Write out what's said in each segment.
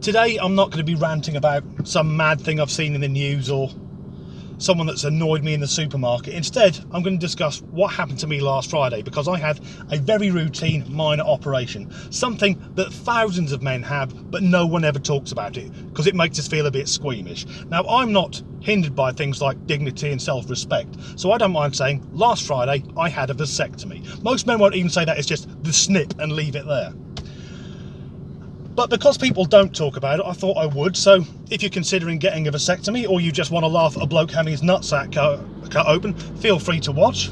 Today I'm not going to be ranting about some mad thing I've seen in the news or someone that's annoyed me in the supermarket. Instead, I'm going to discuss what happened to me last Friday, because I had a very routine minor operation, something that thousands of men have, but no one ever talks about it because it makes us feel a bit squeamish. Now, I'm not hindered by things like dignity and self-respect, so I don't mind saying last Friday I had a vasectomy. Most men won't even say that, it's just the snip and leave it there. But because people don't talk about it, I thought I would. So if you're considering getting a vasectomy, or you just want to laugh at a bloke having his nutsack cut open, feel free to watch.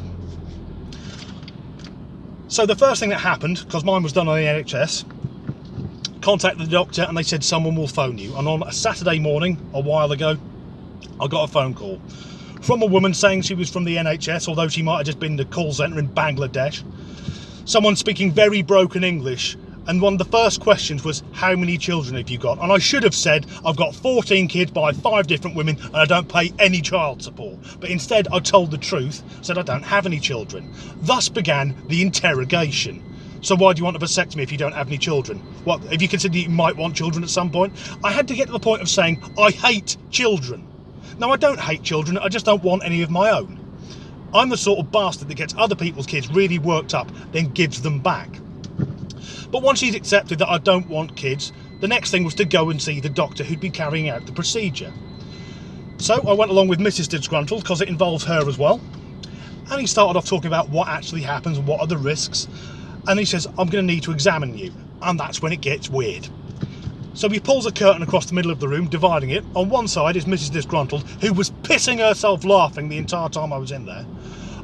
So the first thing that happened, because mine was done on the NHS, contacted the doctor and they said someone will phone you. And on a Saturday morning, a while ago, I got a phone call from a woman saying she was from the NHS, although she might have just been the call centre in Bangladesh. Someone speaking very broken English. And one of the first questions was, how many children have you got? And I should have said, I've got 14 kids by 5 different women and I don't pay any child support. But instead I told the truth, said I don't have any children. Thus began the interrogation. So why do you want a vasectomy if you don't have any children? What, if you consider you might want children at some point? I had to get to the point of saying, I hate children. Now, I don't hate children, I just don't want any of my own. I'm the sort of bastard that gets other people's kids really worked up, then gives them back. But once he'd accepted that I don't want kids, the next thing was to go and see the doctor who'd been carrying out the procedure. So I went along with Mrs. Disgruntled, because it involves her as well. And he started off talking about what actually happens and what are the risks. And he says, I'm going to need to examine you. And that's when it gets weird. So he pulls a curtain across the middle of the room, dividing it. On one side is Mrs. Disgruntled, who was pissing herself laughing the entire time I was in there.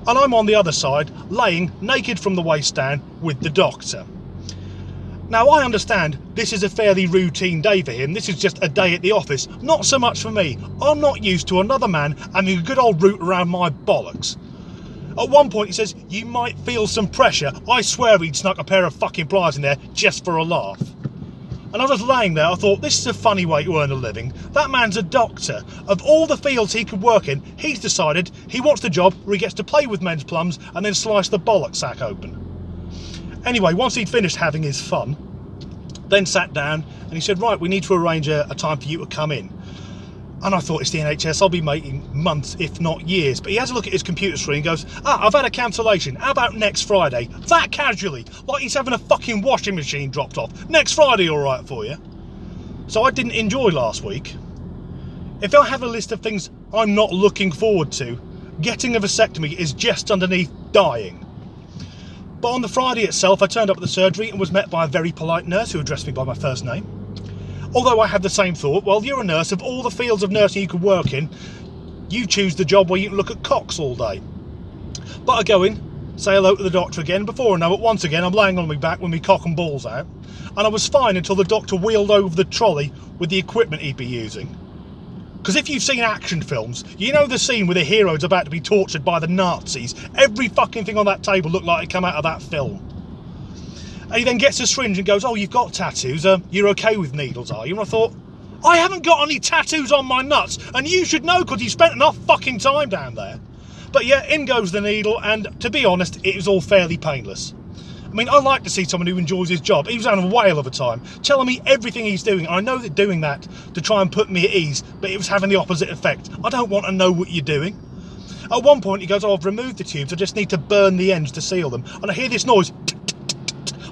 And I'm on the other side, laying naked from the waist down with the doctor. Now, I understand this is a fairly routine day for him. This is just a day at the office. Not so much for me. I'm not used to another man having a good old root around my bollocks. At one point he says, you might feel some pressure. I swear he'd snuck a pair of fucking pliers in there just for a laugh. And I was laying there, I thought, this is a funny way to earn a living. That man's a doctor. Of all the fields he could work in, he's decided he wants the job where he gets to play with men's plums and then slice the bollock sack open. Anyway, once he'd finished having his fun, then sat down and he said, right, we need to arrange a time for you to come in. And I thought, it's the NHS, I'll be waiting months, if not years. But he has a look at his computer screen and goes, I've had a cancellation. How about next Friday? That casually, like he's having a fucking washing machine dropped off. Next Friday, all right for you? So I didn't enjoy last week. If I have a list of things I'm not looking forward to, getting a vasectomy is just underneath dying. But on the Friday itself, I turned up at the surgery and was met by a very polite nurse who addressed me by my first name. Although I had the same thought, well, you're a nurse, of all the fields of nursing you could work in, you choose the job where you can look at cocks all day. But I go in, say hello to the doctor again, before I know it, once again I'm laying on my back with my cock and balls out, and I was fine until the doctor wheeled over the trolley with the equipment he'd be using. Because if you've seen action films, you know the scene where the hero's about to be tortured by the Nazis. Every fucking thing on that table looked like it come out of that film. And he then gets a syringe and goes, oh, you've got tattoos, you're okay with needles, are you? And I thought, I haven't got any tattoos on my nuts, and you should know because you spent enough fucking time down there. But yeah, in goes the needle, and to be honest, it was all fairly painless. I mean, I like to see someone who enjoys his job. He was having a whale of a time, telling me everything he's doing. I know that doing that to try and put me at ease, but it was having the opposite effect. I don't want to know what you're doing. At one point he goes, oh, I've removed the tubes, I just need to burn the ends to seal them. And I hear this noise.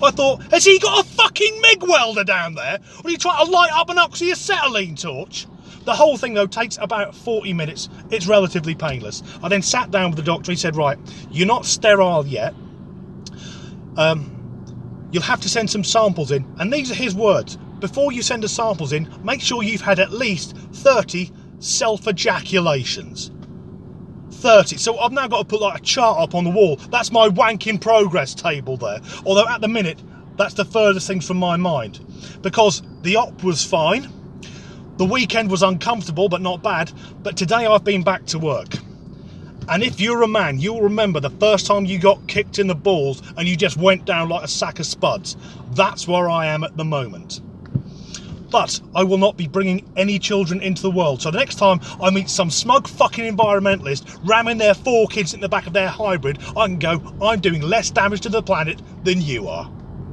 I thought, has he got a fucking MIG welder down there? Or are you trying to light up an oxyacetylene torch? The whole thing, though, takes about 40 minutes. It's relatively painless. I then sat down with the doctor. He said, right, you're not sterile yet. You'll have to send some samples in. And these are his words. Before you send the samples in, make sure you've had at least 30 self-ejaculations. 30. So I've now got to put like a chart up on the wall. That's my wank in progress table there. Although at the minute, that's the furthest things from my mind. Because the op was fine. The weekend was uncomfortable, but not bad. But today I've been back to work. And if you're a man, you'll remember the first time you got kicked in the balls and you just went down like a sack of spuds. That's where I am at the moment. But I will not be bringing any children into the world. So the next time I meet some smug fucking environmentalist ramming their 4 kids in the back of their hybrid, I can go, I'm doing less damage to the planet than you are.